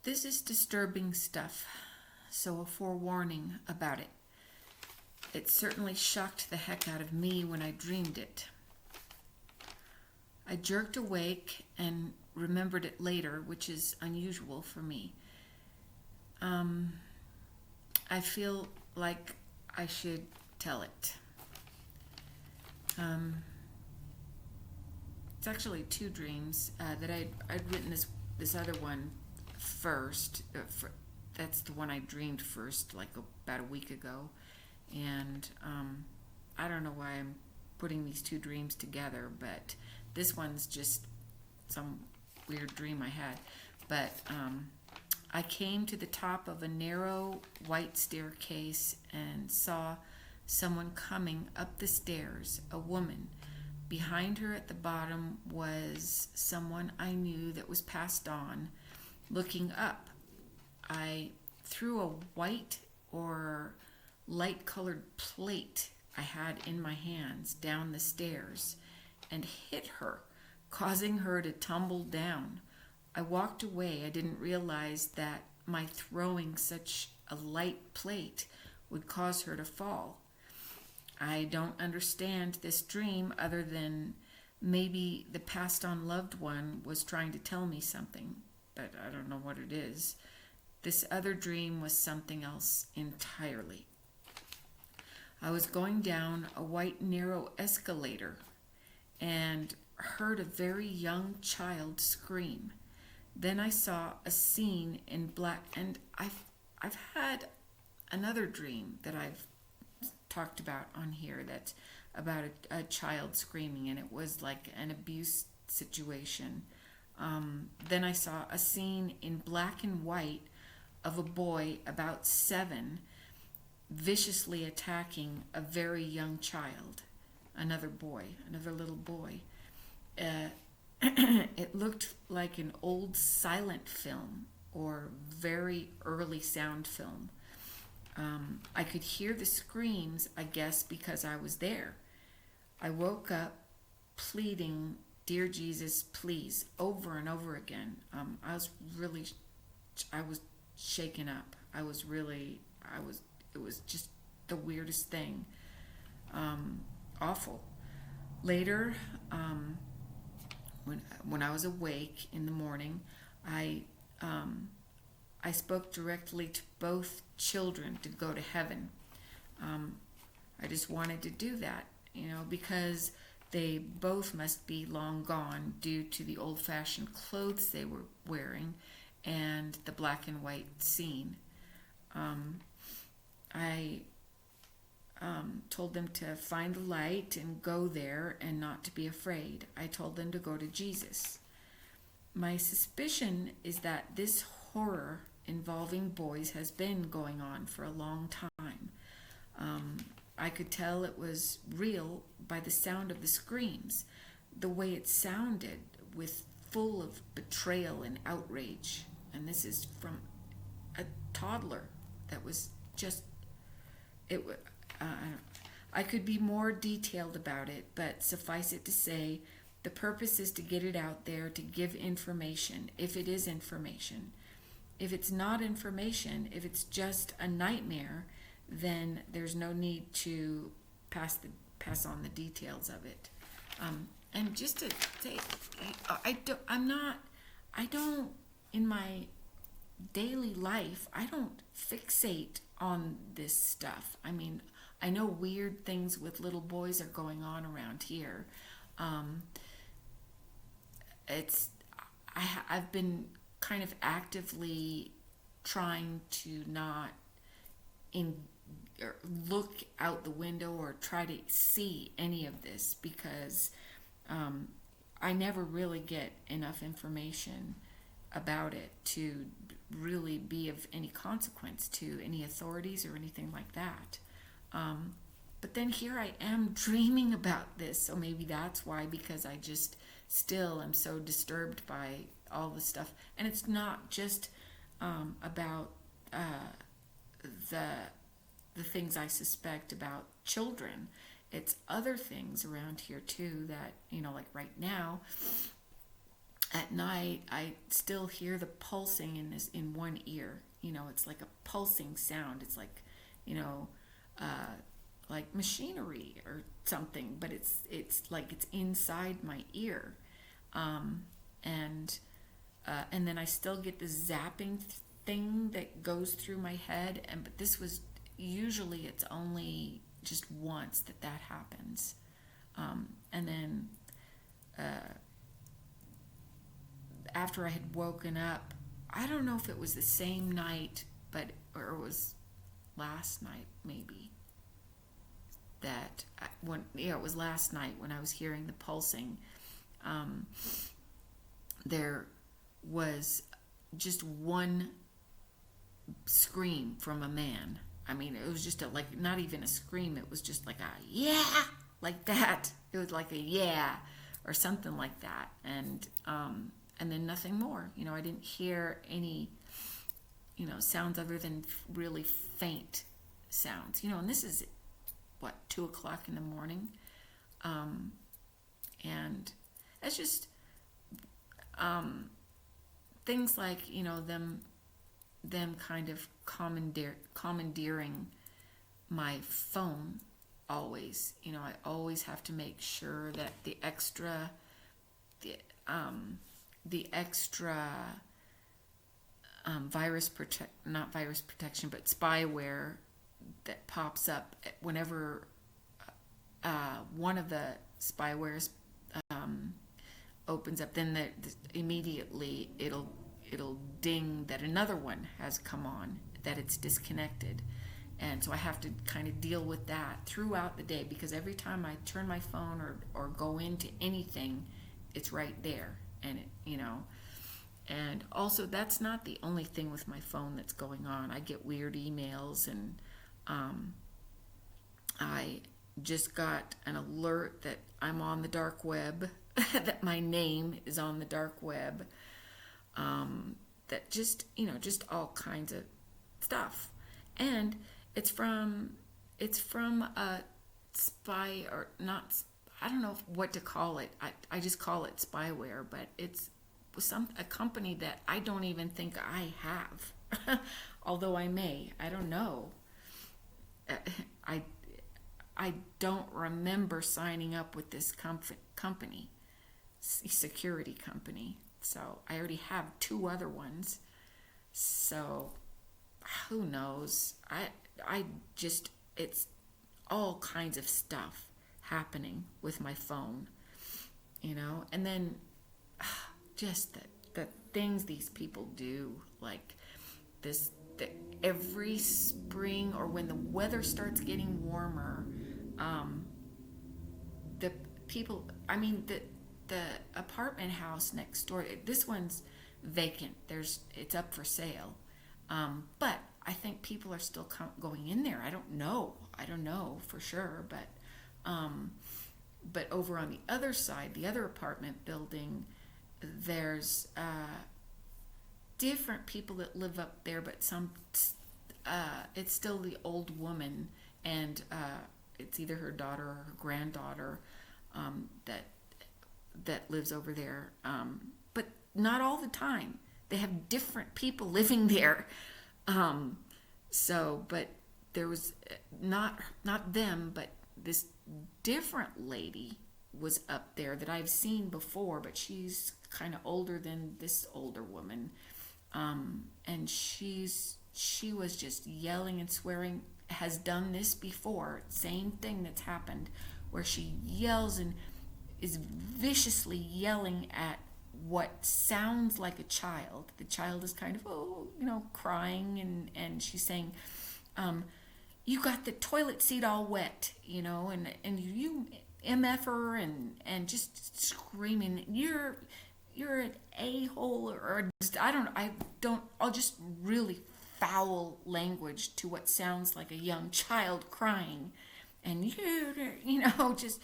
This is disturbing stuff, so a forewarning about it. It certainly shocked the heck out of me when I dreamed it. I jerked awake and remembered it later, which is unusual for me. I feel like I should tell it. It's actually two dreams that I'd written this other one first. That's the one I dreamed first, like about a week ago, and I don't know why I'm putting these two dreams together, but this one's just some weird dream I had. But I came to the top of a narrow white staircase and saw someone coming up the stairs, a woman. Behind her at the bottom was someone I knew that was passed on, looking up. I threw a white or light colored plate I had in my hands down the stairs and hit her, causing her to tumble down. I walked away. I didn't realize that my throwing such a light plate would cause her to fall. I don't understand this dream other than maybe the passed on loved one was trying to tell me something, but I don't know what it is. This other dream was something else entirely. I was going down a white narrow escalator and heard a very young child scream. Then I saw a scene in black, and I've had another dream that I've talked about on here that's about a child screaming, and it was like an abuse situation. Then I saw a scene in black and white of a boy about 7 viciously attacking a very young child, another little boy. It looked like an old silent film or very early sound film. I could hear the screams, I guess, because I was there. I woke up pleading, "Dear Jesus, please," over and over again. I was shaken up. It was just the weirdest thing. Awful. Later, when I was awake in the morning, I spoke directly to both children to go to heaven. I just wanted to do that, because they both must be long gone due to the old-fashioned clothes they were wearing and the black and white scene. I told them to find the light and go there and not to be afraid. I told them to go to Jesus. My suspicion is that this horror involving boys has been going on for a long time. I could tell it was real by the sound of the screams, the way it sounded, with full of betrayal and outrage. And this is from a toddler that was just I could be more detailed about it, but suffice it to say, the purpose is to get it out there, to give information, if it is information. If it's not information, if it's just a nightmare, then there's no need to pass on the details of it. And just to say, I don't in my daily life, I don't fixate on this stuff. I mean, I know weird things with little boys are going on around here. I've been kind of actively trying to not look out the window or try to see any of this because I never really get enough information about it to really be of any consequence to any authorities or anything like that. But then here I am dreaming about this, so maybe that's why, because I just still am so disturbed by all the stuff. And it's not just about the things I suspect about children. It's other things around here too that, like right now, at night I still hear the pulsing in one ear. It's like a pulsing sound. It's like, you know, uh, like machinery or something, but it's like it's inside my ear, um, and and then I still get the zapping thing that goes through my head. And but this was usually it's only just once that happens, and then after I had woken up, I don't know if it was the same night, but or it was last night maybe it was last night when I was hearing the pulsing. Um, there was just one scream from a man. I mean, it was just like not even a scream. It was just like a yeah, like that. It was like a yeah, or something like that, and then nothing more. I didn't hear any sounds other than really faint sounds. And this is what 2 o'clock in the morning, and it's just things like them kind of commandeering my phone always. I always have to make sure that the extra not virus protection, but spyware that pops up whenever one of the spywares opens up, then immediately it'll ding that another one has come on, that it's disconnected. And so I have to kind of deal with that throughout the day, because every time I turn my phone or go into anything, it's right there. And and also that's not the only thing with my phone that's going on. I get weird emails, and I just got an alert that I'm on the dark web, that my name is on the dark web, that just all kinds of stuff. And it's from a spy, or not, I don't know what to call it. I just call it spyware, but it's a company that I don't even think I have. Although I may, I don't know. I I don't remember signing up with this company, security company. So I already have 2 other ones. So who knows? I just, it's all kinds of stuff happening with my phone, and then just the things these people do, like this, every spring, or when the weather starts getting warmer, the people, I mean, the apartment house next door, this one's vacant. It's up for sale. But I think people are still going in there. I don't know for sure, but over on the other side, the other apartment building, there's different people that live up there, but it's still the old woman, and it's either her daughter or her granddaughter, that lives over there. But not all the time. They have different people living there. But there was not them, but this different lady was up there that I've seen before, but she's kind of older than this older woman. And she was just yelling and swearing, has done this before, same thing that's happened, where she yells and is viciously yelling at what sounds like a child. The child is kind of, crying, and she's saying, you got the toilet seat all wet, and you MFer, and just screaming, you're an a-hole, or I'll just really foul language to what sounds like a young child crying, and just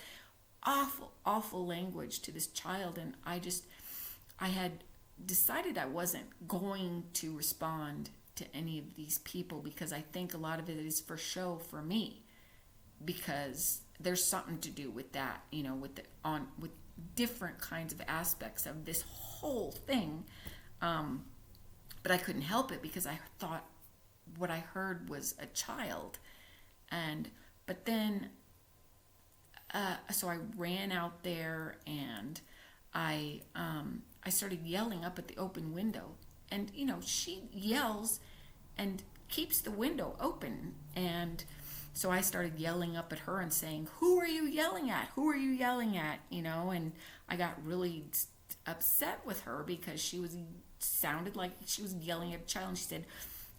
awful language to this child. And I had decided I wasn't going to respond to any of these people, because I think a lot of it is for show for me, because there's something to do with that, with different kinds of aspects of this whole thing. But I couldn't help it because I thought what I heard was a child. And but then so I ran out there, and I started yelling up at the open window. And she yells and keeps the window open. And so I started yelling up at her and saying, "Who are you yelling at? Who are you yelling at?" And I got really upset with her because she sounded like she was yelling at a child. And she said,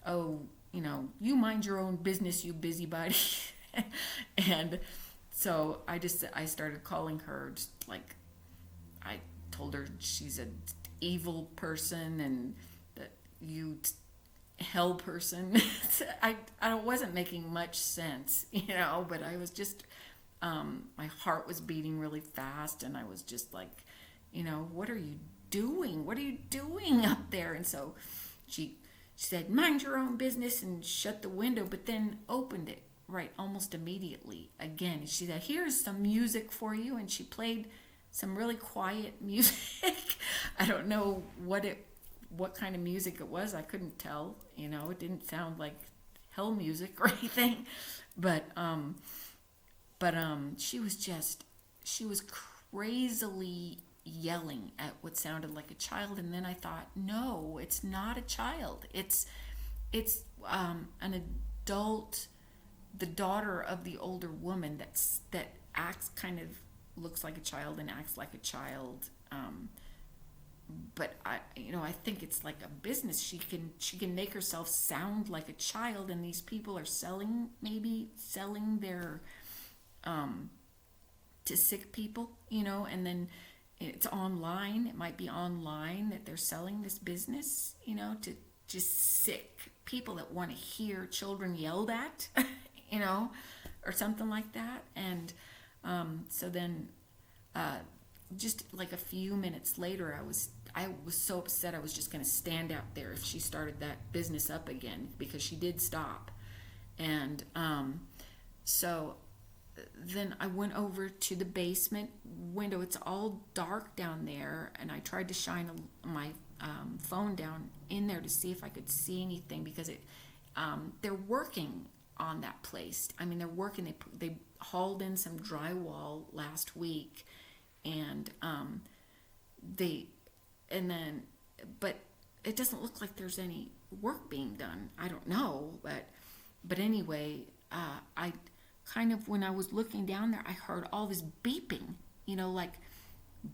"Oh, you mind your own business, you busybody." And so I started calling her, just like, I told her she's an evil person and that hell person. I wasn't making much sense, but I was just, my heart was beating really fast, and I was just like, what are you doing? What are you doing up there? And so she said, "Mind your own business," and shut the window, but then opened it right almost immediately again. And she said, "Here's some music for you," and she played some really quiet music. I don't know what kind of music it was. I couldn't tell. It didn't sound like hell music or anything. But she was crazily yelling at what sounded like a child. And then I thought, no, it's not a child. It's an adult, the daughter of the older woman that acts kind of, looks like a child and acts like a child. But I think it's like a business. She can make herself sound like a child, and these people are selling their to sick people, and then it's online. It might be online that they're selling this business, to just sick people that want to hear children yelled at, or something like that. And so then just like a few minutes later, I was so upset I was just going to stand out there if she started that business up again, because she did stop. And so then I went over to the basement window. It's all dark down there, and I tried to shine my phone down in there to see if I could see anything, because they're working on that place. I mean, they're working. They hauled in some drywall last week, and but it doesn't look like there's any work being done. I don't know, but anyway, I kind of, when I was looking down there, I heard all this beeping, like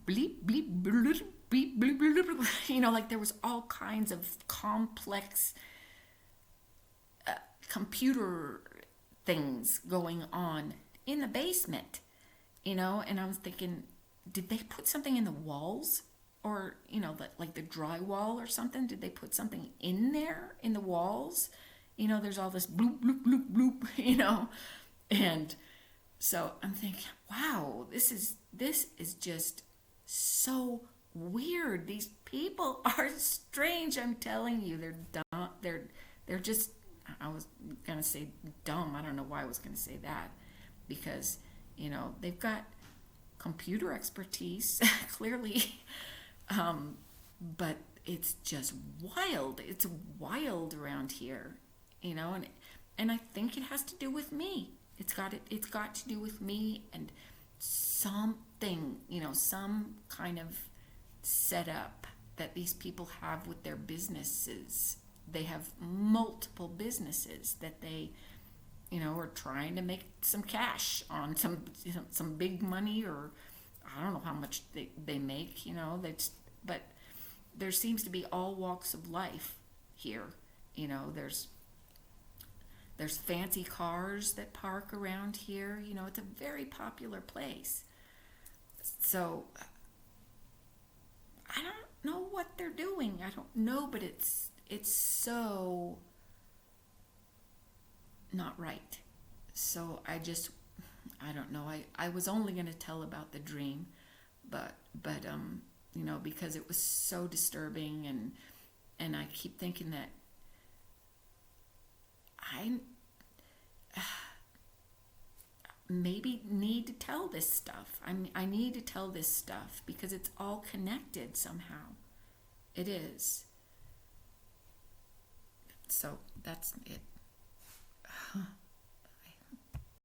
bleep bleep bleep bleep bleep bleep, like there was all kinds of complex computer things going on in the basement, and I was thinking, did they put something in the walls, or like the drywall or something? Did they put something in there in the walls? There's all this bloop bloop bloop bloop, and so I'm thinking, wow, this is just so weird. These people are strange. I'm telling you, they're dumb. They're just, I was gonna say dumb. I don't know why I was gonna say that, because they've got computer expertise clearly, but it's just wild. It's wild around here, and I think it has to do with me. It's got to do with me and something, some kind of setup that these people have with their businesses. They have multiple businesses that they, are trying to make some cash on, some big money, or I don't know how much they make, but there seems to be all walks of life here. There's fancy cars that park around here. It's a very popular place. So I don't know what they're doing. I don't know, but it's so not right. So I don't know. I was only going to tell about the dream, but because it was so disturbing, and I keep thinking that I maybe need to tell this stuff. I need to tell this stuff because it's all connected somehow. It is. So that's it.